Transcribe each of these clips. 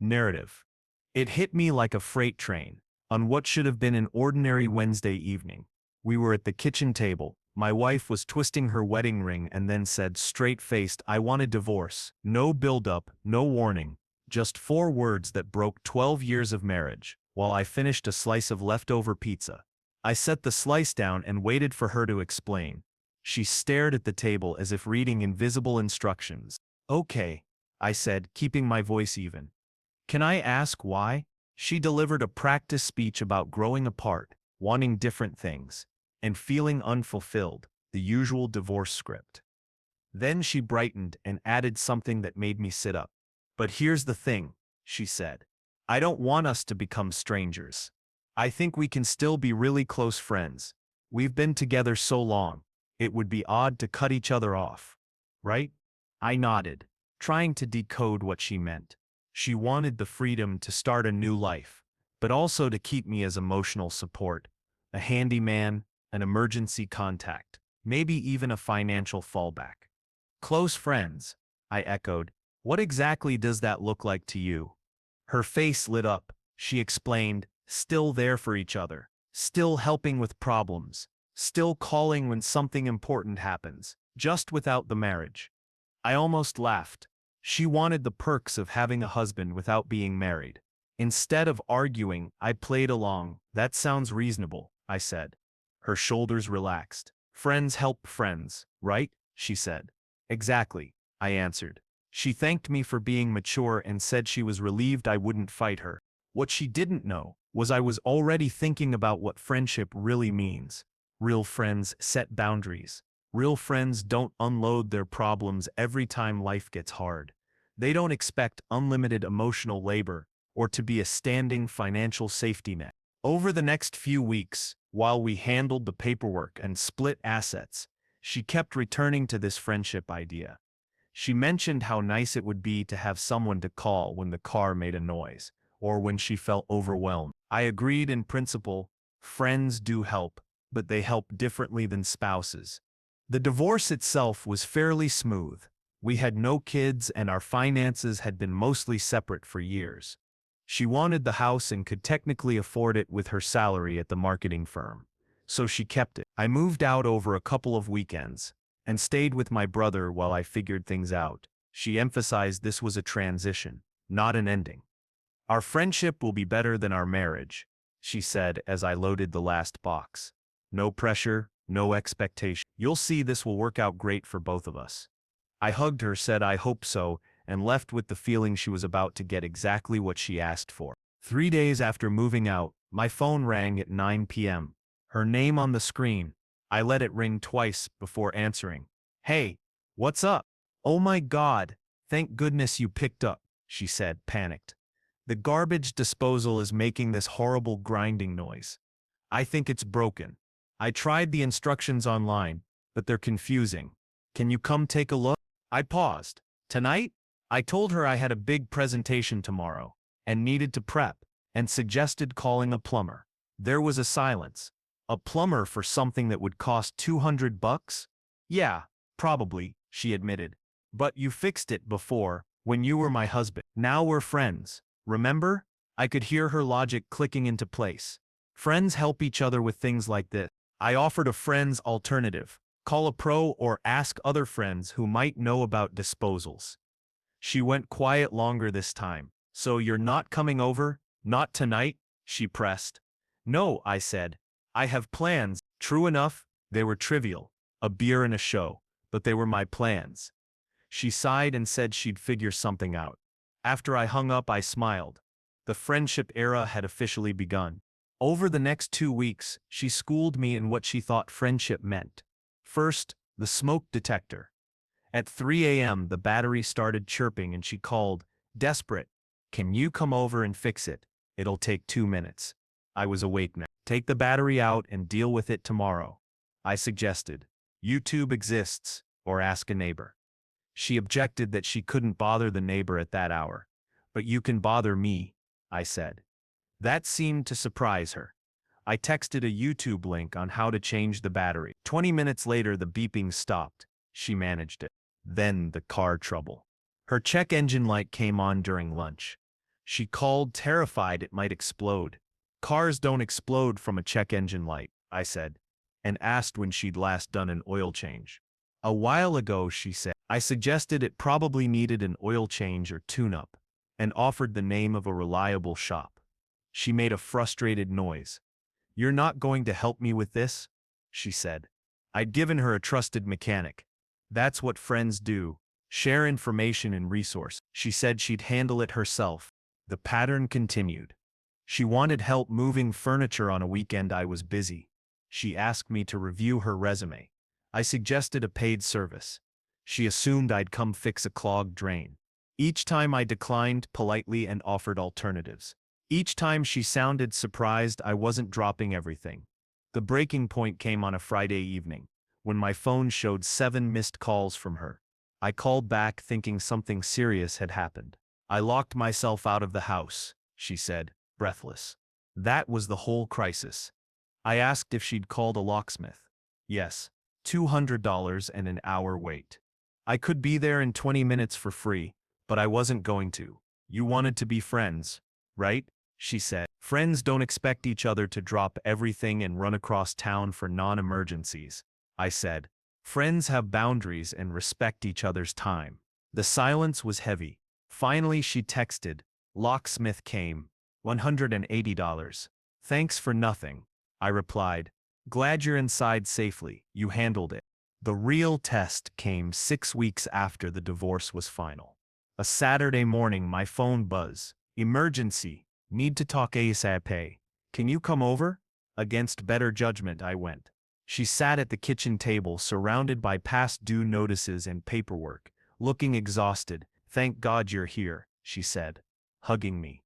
Narrative. It hit me like a freight train. On what should have been an ordinary Wednesday evening, we were at the kitchen table. My wife was twisting her wedding ring and then said straight-faced, "I want a divorce." No build-up, no warning. Just 4 words that broke 12 years of marriage, while I finished a slice of leftover pizza. I set the slice down and waited for her to explain. She stared at the table as if reading invisible instructions. "Okay," I said, keeping my voice even. "Can I ask why?" She delivered a practice speech about growing apart, wanting different things, and feeling unfulfilled, the usual divorce script. Then she brightened and added something that made me sit up. "But here's the thing," she said. "I don't want us to become strangers. I think we can still be really close friends. We've been together so long. It would be odd to cut each other off. Right?" I nodded, trying to decode what she meant. She wanted the freedom to start a new life, but also to keep me as emotional support, a handyman, an emergency contact, maybe even a financial fallback. "Close friends," I echoed. "What exactly does that look like to you?" Her face lit up. She explained, still there for each other, still helping with problems, still calling when something important happens, just without the marriage. I almost laughed. She wanted the perks of having a husband without being married. Instead of arguing, I played along. "That sounds reasonable," I said. Her shoulders relaxed. "Friends help friends, right?" she said. "Exactly," I answered. She thanked me for being mature and said she was relieved I wouldn't fight her. What she didn't know was I was already thinking about what friendship really means. Real friends set boundaries. Real friends don't unload their problems every time life gets hard. They don't expect unlimited emotional labor or to be a standing financial safety net. Over the next few weeks, while we handled the paperwork and split assets, she kept returning to this friendship idea. She mentioned how nice it would be to have someone to call when the car made a noise, or when she felt overwhelmed. I agreed in principle. Friends do help, but they help differently than spouses. The divorce itself was fairly smooth. We had no kids and our finances had been mostly separate for years. She wanted the house and could technically afford it with her salary at the marketing firm, so she kept it. I moved out over a couple of weekends and stayed with my brother while I figured things out. She emphasized this was a transition, not an ending. "Our friendship will be better than our marriage," she said as I loaded the last box. "No pressure, no expectation. You'll see this will work out great for both of us." I hugged her, said I hope so, and left with the feeling she was about to get exactly what she asked for. 3 days after moving out, my phone rang at 9 p.m. Her name on the screen. I let it ring twice before answering. "Hey, what's up?" "Oh my God, thank goodness you picked up," she said, panicked. "The garbage disposal is making this horrible grinding noise. I think it's broken. I tried the instructions online, but they're confusing. Can you come take a look?" I paused. "Tonight?" I told her I had a big presentation tomorrow and needed to prep, and suggested calling a plumber. There was a silence. "A plumber for something that would cost $200? Yeah, probably," she admitted. "But you fixed it before, when you were my husband. Now we're friends. Remember?" I could hear her logic clicking into place. Friends help each other with things like this. I offered a friend's alternative. Call a pro or ask other friends who might know about disposals. She went quiet longer this time. "So you're not coming over? Not tonight?" she pressed. "No," I said. "I have plans." True enough, they were trivial. A beer and a show. But they were my plans. She sighed and said she'd figure something out. After I hung up, I smiled. The friendship era had officially begun. Over the next 2 weeks, she schooled me in what she thought friendship meant. First, the smoke detector. At 3 a.m. the battery started chirping and she called, desperate. "Can you come over and fix it? It'll take 2 minutes." I was awake now. "Take the battery out and deal with it tomorrow," I suggested. "YouTube exists, or ask a neighbor." She objected that she couldn't bother the neighbor at that hour. "But you can bother me," I said. That seemed to surprise her. I texted a YouTube link on how to change the battery. 20 minutes later the beeping stopped. She managed it. Then the car trouble. Her check engine light came on during lunch. She called, terrified it might explode. Cars don't explode from a check engine light, I said, and asked when she'd last done an oil change. A while ago, she said. I suggested it probably needed an oil change or tune-up, and offered the name of a reliable shop. She made a frustrated noise. "You're not going to help me with this?" she said. I'd given her a trusted mechanic. That's what friends do. Share information and resource. She said she'd handle it herself. The pattern continued. She wanted help moving furniture on a weekend I was busy. She asked me to review her resume. I suggested a paid service. She assumed I'd come fix a clogged drain. Each time I declined politely and offered alternatives. Each time she sounded surprised I wasn't dropping everything. The breaking point came on a Friday evening, when my phone showed 7 missed calls from her. I called back thinking something serious had happened. "I locked myself out of the house," she said, breathless. That was the whole crisis. I asked if she'd called a locksmith. Yes, $200 and an hour wait. I could be there in 20 minutes for free, but I wasn't going to. "You wanted to be friends, right?" she said. "Friends don't expect each other to drop everything and run across town for non-emergencies," I said. "Friends have boundaries and respect each other's time." The silence was heavy. Finally she texted, "Locksmith came, $180. Thanks for nothing," I replied. "Glad you're inside safely, you handled it." The real test came 6 weeks after the divorce was final. A Saturday morning my phone buzzed. "Emergency. Need to talk ASAP. Can you come over?" Against better judgment I went. She sat at the kitchen table surrounded by past due notices and paperwork, looking exhausted. "Thank God you're here," she said, hugging me.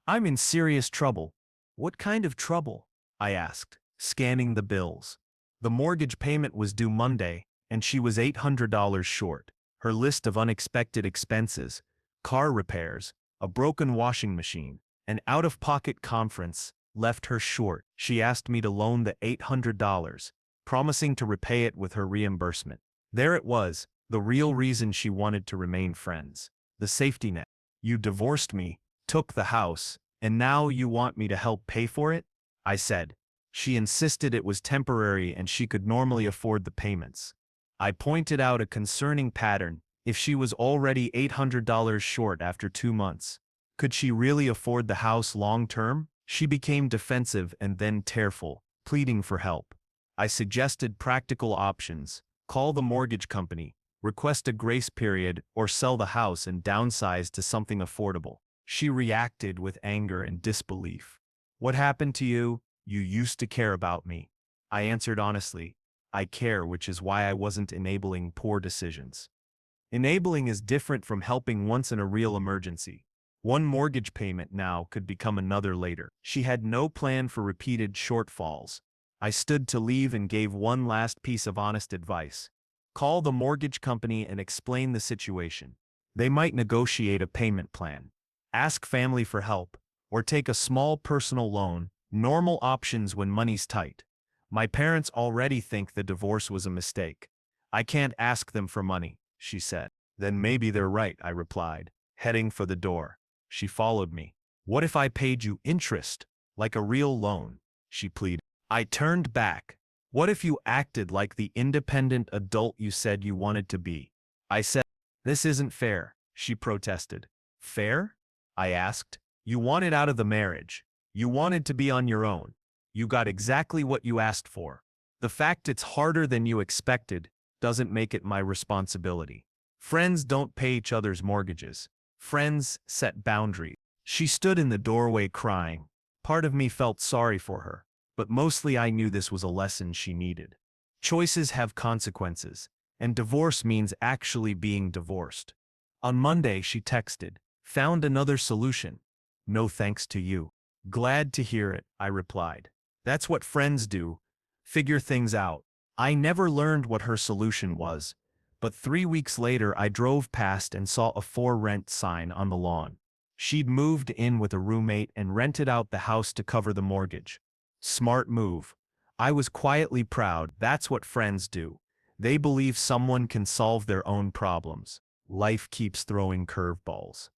"I'm in serious trouble." "What kind of trouble?" I asked, scanning the bills. The mortgage payment was due Monday, and she was $800 short. Her list of unexpected expenses, car repairs, a broken washing machine, an out-of-pocket conference, left her short. She asked me to loan the $800, promising to repay it with her reimbursement. There it was, the real reason she wanted to remain friends. The safety net. "You divorced me, took the house, and now you want me to help pay for it?" I said. She insisted it was temporary and she could normally afford the payments. I pointed out a concerning pattern. If she was already $800 short after 2 months, could she really afford the house long-term? She became defensive and then tearful, pleading for help. I suggested practical options: call the mortgage company, request a grace period, or sell the house and downsize to something affordable. She reacted with anger and disbelief. "What happened to you? You used to care about me." I answered honestly, "I care, which is why I wasn't enabling poor decisions." Enabling is different from helping once in a real emergency. One mortgage payment now could become another later. She had no plan for repeated shortfalls. I stood to leave and gave one last piece of honest advice. Call the mortgage company and explain the situation. They might negotiate a payment plan. Ask family for help, or take a small personal loan, normal options when money's tight. My parents already think the divorce was a mistake. I can't ask them for money, she said. Then maybe they're right, I replied, heading for the door. She followed me. What if I paid you interest, like a real loan? She pleaded. I turned back. What if you acted like the independent adult you said you wanted to be? I said. This isn't fair, she protested. Fair? I asked. You wanted out of the marriage. You wanted to be on your own. You got exactly what you asked for. The fact it's harder than you expected doesn't make it my responsibility. Friends don't pay each other's mortgages. Friends set boundaries. She stood in the doorway crying. Part of me felt sorry for her, but mostly I knew this was a lesson she needed. Choices have consequences, and divorce means actually being divorced. On Monday she texted, "Found another solution. No thanks to you." Glad to hear it, I replied. That's what friends do. Figure things out. I never learned what her solution was, but 3 weeks later I drove past and saw a for rent sign on the lawn. She'd moved in with a roommate and rented out the house to cover the mortgage. Smart move. I was quietly proud. That's what friends do. They believe someone can solve their own problems. Life keeps throwing curveballs.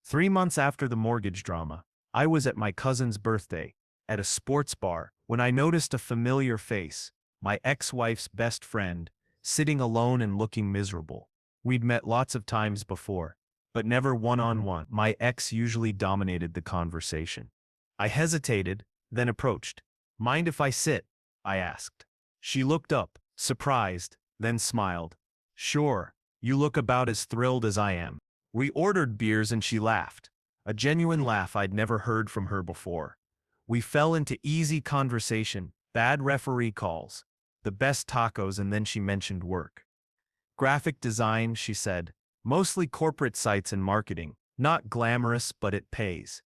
3 months after the mortgage drama, I was at my cousin's birthday, at a sports bar, when I noticed a familiar face, my ex-wife's best friend, sitting alone and looking miserable. We'd met lots of times before, but never one-on-one. My ex usually dominated the conversation. I hesitated, then approached. "Mind if I sit?" I asked. She looked up, surprised, then smiled. "Sure, you look about as thrilled as I am." We ordered beers and she laughed, a genuine laugh I'd never heard from her before. We fell into easy conversation, bad referee calls, the best tacos, and then she mentioned work. "Graphic design," she said, "mostly corporate sites and marketing, not glamorous but it pays."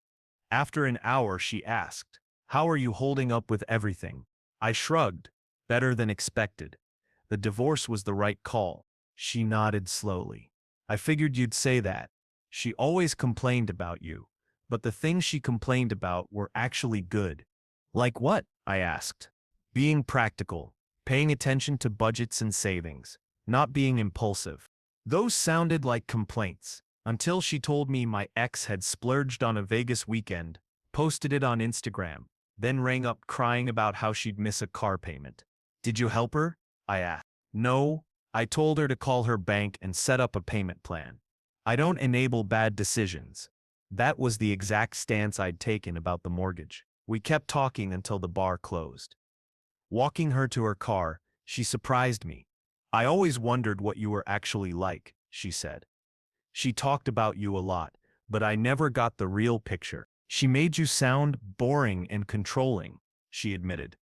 After an hour she asked, "How are you holding up with everything?" I shrugged, "Better than expected. The divorce was the right call." She nodded slowly. "I figured you'd say that. She always complained about you, but the things she complained about were actually good." "Like what?" I asked. "Being practical, paying attention to budgets and savings, not being impulsive." Those sounded like complaints, until she told me my ex had splurged on a Vegas weekend, posted it on Instagram, then rang up crying about how she'd miss a car payment. "Did you help her?" I asked. "No, I told her to call her bank and set up a payment plan. I don't enable bad decisions." That was the exact stance I'd taken about the mortgage. We kept talking until the bar closed. Walking her to her car, she surprised me. "I always wondered what you were actually like," she said. "She talked about you a lot, but I never got the real picture." "She made you sound boring and controlling," she admitted.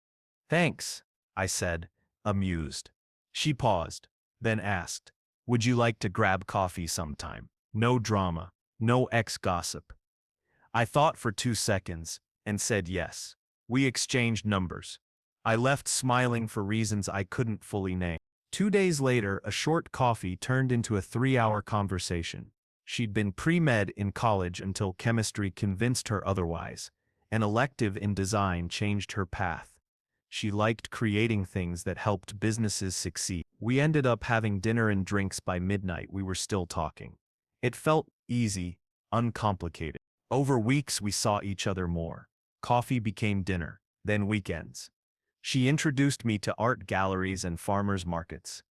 "Thanks," I said, amused. She paused, then asked, "Would you like to grab coffee sometime? No drama, no ex-gossip." I thought for 2 seconds, and said yes. We exchanged numbers. I left smiling for reasons I couldn't fully name. 2 days later, a short coffee turned into a 3-hour conversation. She'd been pre-med in college until chemistry convinced her otherwise. An elective in design changed her path. She liked creating things that helped businesses succeed. We ended up having dinner and drinks by midnight. We were still talking. It felt easy, uncomplicated. Over weeks we saw each other more. Coffee became dinner, then weekends. She introduced me to art galleries and farmers markets.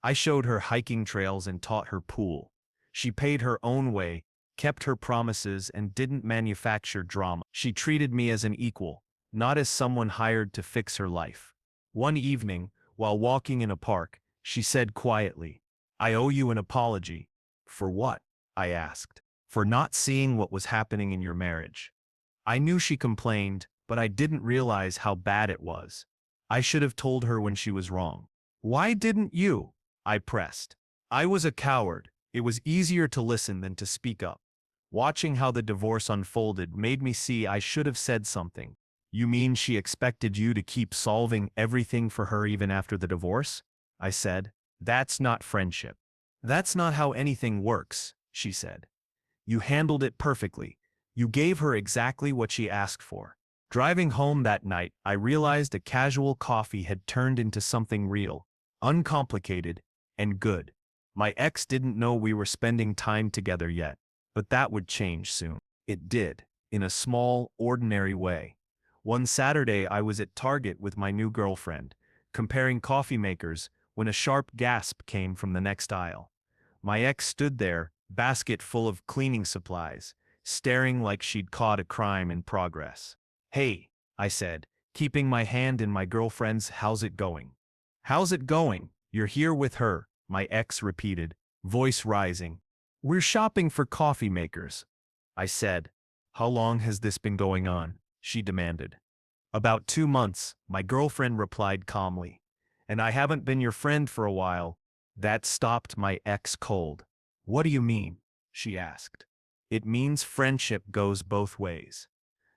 I showed her hiking trails and taught her pool. She paid her own way, kept her promises, and didn't manufacture drama. She treated me as an equal, not as someone hired to fix her life. One evening, while walking in a park, she said quietly, "I owe you an apology." "For what?" I asked. "For not seeing what was happening in your marriage." I knew she complained, but I didn't realize how bad it was. I should have told her when she was wrong. "Why didn't you?" I pressed. I was a coward. It was easier to listen than to speak up. Watching how the divorce unfolded made me see I should have said something. "You mean she expected you to keep solving everything for her even after the divorce?" I said. "That's not friendship." "That's not how anything works," she said. "You handled it perfectly. You gave her exactly what she asked for." Driving home that night, I realized a casual coffee had turned into something real, uncomplicated, and good. My ex didn't know we were spending time together yet, but that would change soon. It did, in a small, ordinary way. One Saturday I was at Target with my new girlfriend, comparing coffee makers, when a sharp gasp came from the next aisle. My ex stood there, basket full of cleaning supplies, staring like she'd caught a crime in progress. "Hey," I said, keeping my hand in my girlfriend's. "How's it going?" "How's it going? You're here with her," my ex repeated, voice rising. "We're shopping for coffee makers," I said. "How long has this been going on?" she demanded. "About 2 months," my girlfriend replied calmly. "And I haven't been your friend for a while." That stopped my ex cold. "What do you mean?" she asked. "It means friendship goes both ways.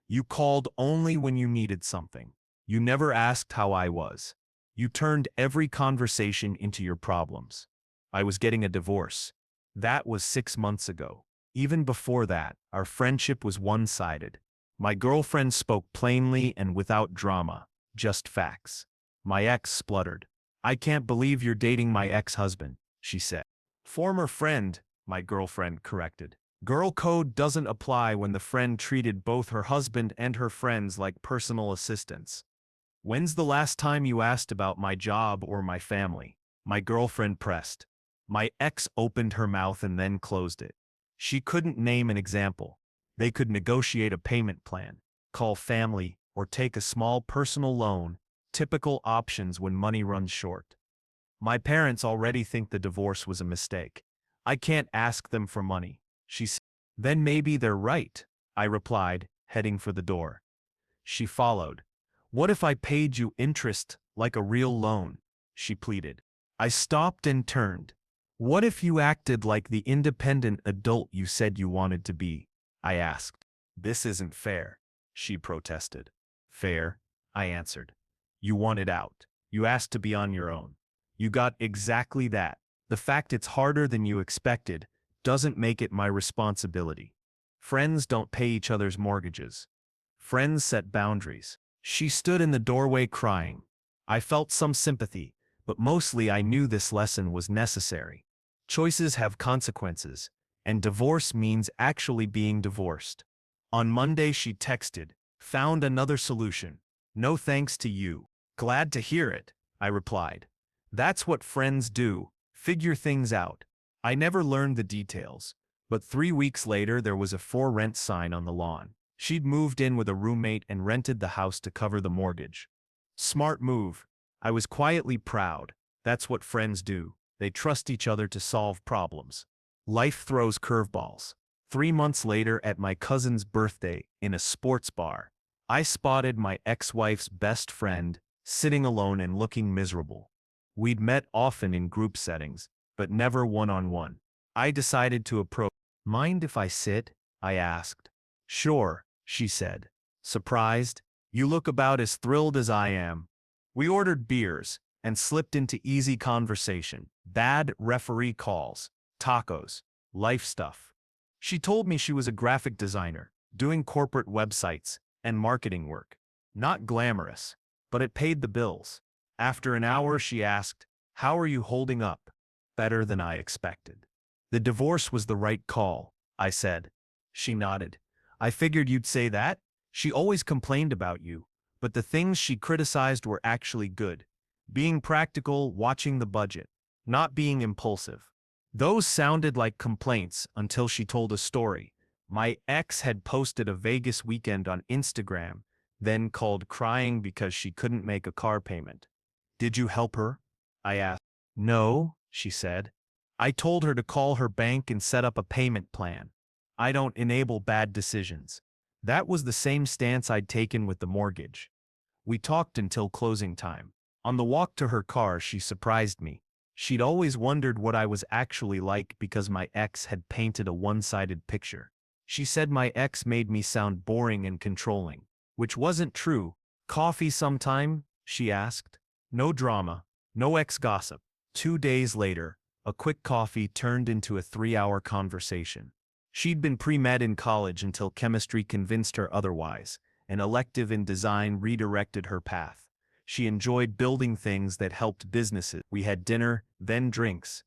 You called only when you needed something. You never asked how I was. You turned every conversation into your problems." I was getting a divorce. That was 6 months ago. Even before that, our friendship was one-sided. My girlfriend spoke plainly and without drama, just facts. My ex spluttered. "I can't believe you're dating my ex-husband," she said. "Former friend," my girlfriend corrected. Girl code doesn't apply when the friend treated both her husband and her friends like personal assistants. When's the last time you asked about my job or my family? My girlfriend pressed. My ex opened her mouth and then closed it. She couldn't name an example. They could negotiate a payment plan, call family, or take a small personal loan, typical options when money runs short. My parents already think the divorce was a mistake. I can't ask them for money, she said. Then maybe they're right, I replied, heading for the door. She followed. What if I paid you interest like a real loan? She pleaded. I stopped and turned. What if you acted like the independent adult you said you wanted to be? I asked. This isn't fair, she protested. Fair, I answered. You wanted out. You asked to be on your own. You got exactly that. The fact it's harder than you expected doesn't make it my responsibility. Friends don't pay each other's mortgages. Friends set boundaries. She stood in the doorway crying. I felt some sympathy, but mostly I knew this lesson was necessary. Choices have consequences, and divorce means actually being divorced. On Monday she texted, found another solution. No thanks to you. Glad to hear it, I replied. That's what friends do, figure things out. I never learned the details, but 3 weeks later there was a for rent sign on the lawn. She'd moved in with a roommate and rented the house to cover the mortgage. Smart move. I was quietly proud. That's what friends do. They trust each other to solve problems. Life throws curveballs. 3 months later at my cousin's birthday in a sports bar, I spotted my ex-wife's best friend sitting alone and looking miserable. We'd met often in group settings, but never one-on-one. I decided to approach. Mind if I sit? I asked. Sure, she said. Surprised? You look about as thrilled as I am. We ordered beers and slipped into easy conversation. Bad referee calls, tacos, life stuff. She told me she was a graphic designer, doing corporate websites and marketing work. Not glamorous, but it paid the bills. After an hour she asked, "How are you holding up?" Better than I expected. The divorce was the right call, I said. She nodded. I figured you'd say that. She always complained about you, but the things she criticized were actually good. Being practical, watching the budget, not being impulsive. Those sounded like complaints until she told a story. My ex had posted a Vegas weekend on Instagram, then called crying because she couldn't make a car payment. Did you help her? I asked. No, she said. I told her to call her bank and set up a payment plan. I don't enable bad decisions. That was the same stance I'd taken with the mortgage. We talked until closing time. On the walk to her car, she surprised me. She'd always wondered what I was actually like because my ex had painted a one-sided picture. She said my ex made me sound boring and controlling, which wasn't true. Coffee sometime? She asked. No drama, no ex-gossip. 2 days later, a quick coffee turned into a 3-hour conversation. She'd been pre-med in college until chemistry convinced her otherwise. An elective in design redirected her path. She enjoyed building things that helped businesses. We had dinner, then drinks.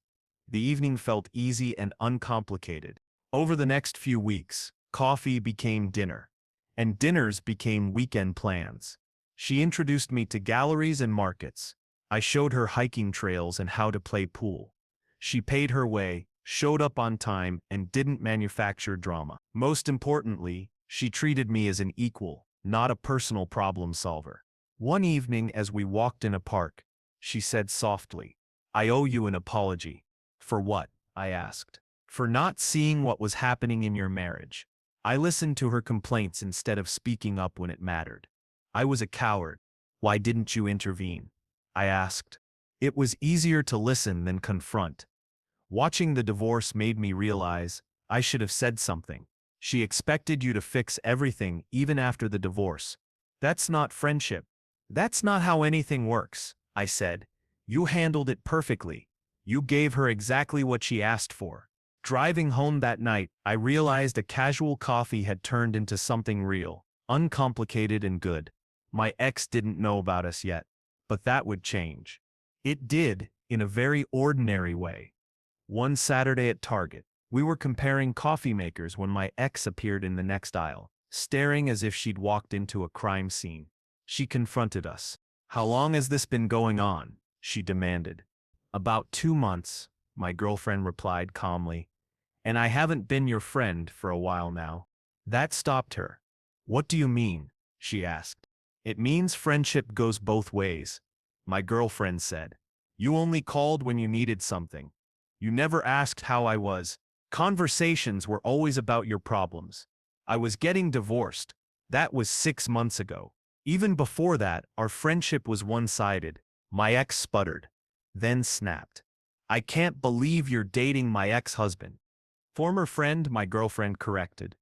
The evening felt easy and uncomplicated. Over the next few weeks, coffee became dinner, and dinners became weekend plans. She introduced me to galleries and markets. I showed her hiking trails and how to play pool. She paid her way, showed up on time, and didn't manufacture drama. Most importantly, she treated me as an equal, not a personal problem solver. One evening as we walked in a park, she said softly, "I owe you an apology." For what? I asked. For not seeing what was happening in your marriage. I listened to her complaints instead of speaking up when it mattered. I was a coward. Why didn't you intervene? I asked. It was easier to listen than confront. Watching the divorce made me realize I should have said something. She expected you to fix everything even after the divorce. That's not friendship. That's not how anything works, I said. You handled it perfectly. You gave her exactly what she asked for. Driving home that night, I realized a casual coffee had turned into something real, uncomplicated and good. My ex didn't know about us yet, but that would change. It did, in a very ordinary way. One Saturday at Target, We were comparing coffee makers when my ex appeared in the next aisle, staring as if she'd walked into a crime scene. She confronted us. "How long has this been going on?" she demanded. "About 2 months," my girlfriend replied calmly. "And I haven't been your friend for a while now." That stopped her. "What do you mean?" she asked. "It means friendship goes both ways," my girlfriend said. "You only called when you needed something. You never asked how I was. Conversations were always about your problems. I was getting divorced. That was 6 months ago. Even before that, our friendship was one-sided." My ex sputtered, then snapped. "I can't believe you're dating my ex-husband." "Former friend," my girlfriend corrected.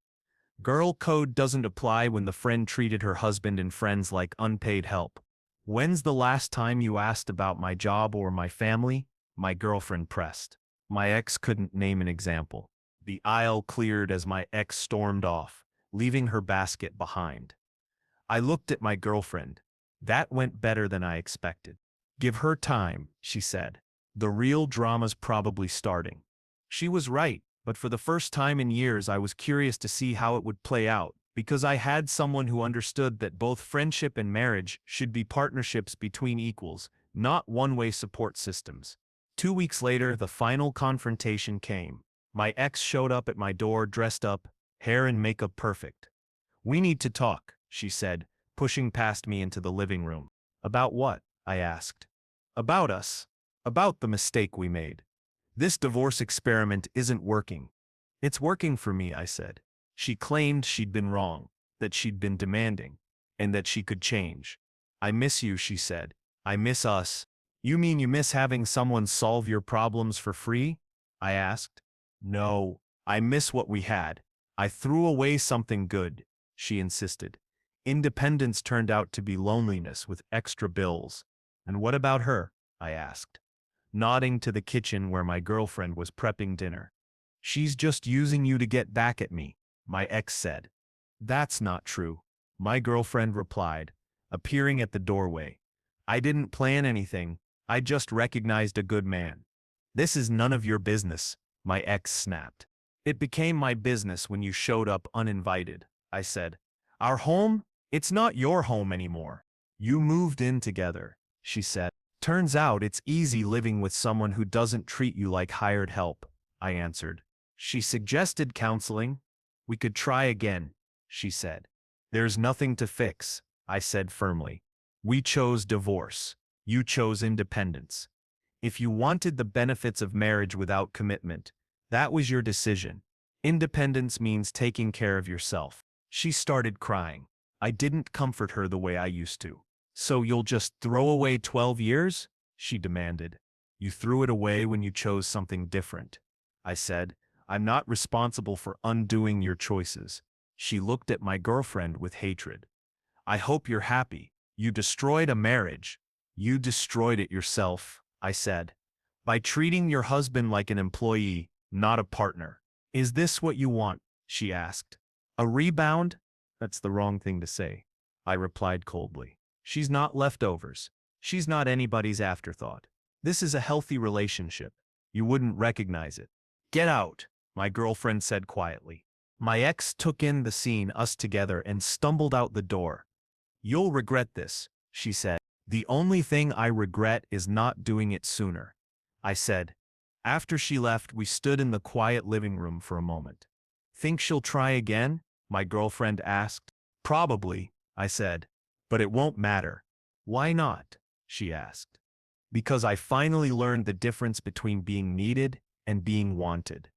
Girl code doesn't apply when the friend treated her husband and friends like unpaid help. "When's the last time you asked about my job or my family?" my girlfriend pressed. My ex couldn't name an example. The aisle cleared as my ex stormed off, leaving her basket behind. I looked at my girlfriend. That went better than I expected. "Give her time," she said. "The real drama's probably starting." She was right, but for the first time in years I was curious to see how it would play out, because I had someone who understood that both friendship and marriage should be partnerships between equals, not one-way support systems. 2 weeks later, the final confrontation came. My ex showed up at my door dressed up, hair and makeup perfect. "We need to talk," she said, pushing past me into the living room. "About what?" I asked. "About us. About the mistake we made. This divorce experiment isn't working." "It's working for me," I said. She claimed she'd been wrong, that she'd been demanding, and that she could change. "I miss you," she said. "I miss us." "You mean you miss having someone solve your problems for free?" I asked. "No, I miss what we had. I threw away something good," she insisted. "Independence turned out to be loneliness with extra bills." "And what about her?" I asked, nodding to the kitchen where my girlfriend was prepping dinner. "She's just using you to get back at me," my ex said. "That's not true," my girlfriend replied, appearing at the doorway. "I didn't plan anything, I just recognized a good man." "This is none of your business," my ex snapped. "It became my business when you showed up uninvited," I said. "Our home? It's not your home anymore. You moved in together," she said. "Turns out it's easy living with someone who doesn't treat you like hired help," I answered. She suggested counseling. "We could try again," she said. "There's nothing to fix," I said firmly. "We chose divorce. You chose independence. If you wanted the benefits of marriage without commitment, that was your decision. Independence means taking care of yourself." She started crying. I didn't comfort her the way I used to. "So you'll just throw away 12 years?" she demanded. "You threw it away when you chose something different," I said. "I'm not responsible for undoing your choices." She looked at my girlfriend with hatred. "I hope you're happy. You destroyed a marriage." "You destroyed it yourself," I said, "by treating your husband like an employee, not a partner." "Is this what you want?" she asked. "A rebound?" "That's the wrong thing to say," I replied coldly. "She's not leftovers. She's not anybody's afterthought. This is a healthy relationship. You wouldn't recognize it." "Get out," my girlfriend said quietly. My ex took in the scene us together and stumbled out the door. "You'll regret this," she said. "The only thing I regret is not doing it sooner," I said. After she left, we stood in the quiet living room for a moment. "Think she'll try again?" my girlfriend asked. "Probably," I said. "But it won't matter." "Why not?" she asked. "Because I finally learned the difference between being needed and being wanted.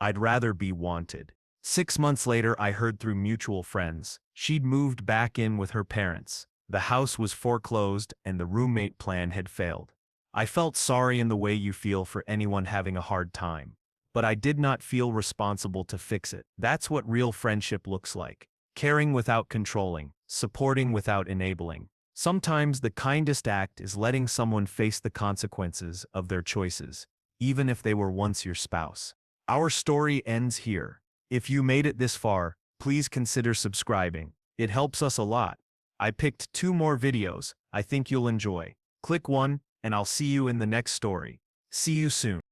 I'd rather be wanted." 6 months later, I heard through mutual friends she'd moved back in with her parents. The house was foreclosed and the roommate plan had failed. I felt sorry in the way you feel for anyone having a hard time, but I did not feel responsible to fix it. That's what real friendship looks like. Caring without controlling, supporting without enabling. Sometimes the kindest act is letting someone face the consequences of their choices, even if they were once your spouse. Our story ends here. If you made it this far, please consider subscribing. It helps us a lot. I picked 2 more videos I think you'll enjoy. Click one, and I'll see you in the next story. See you soon.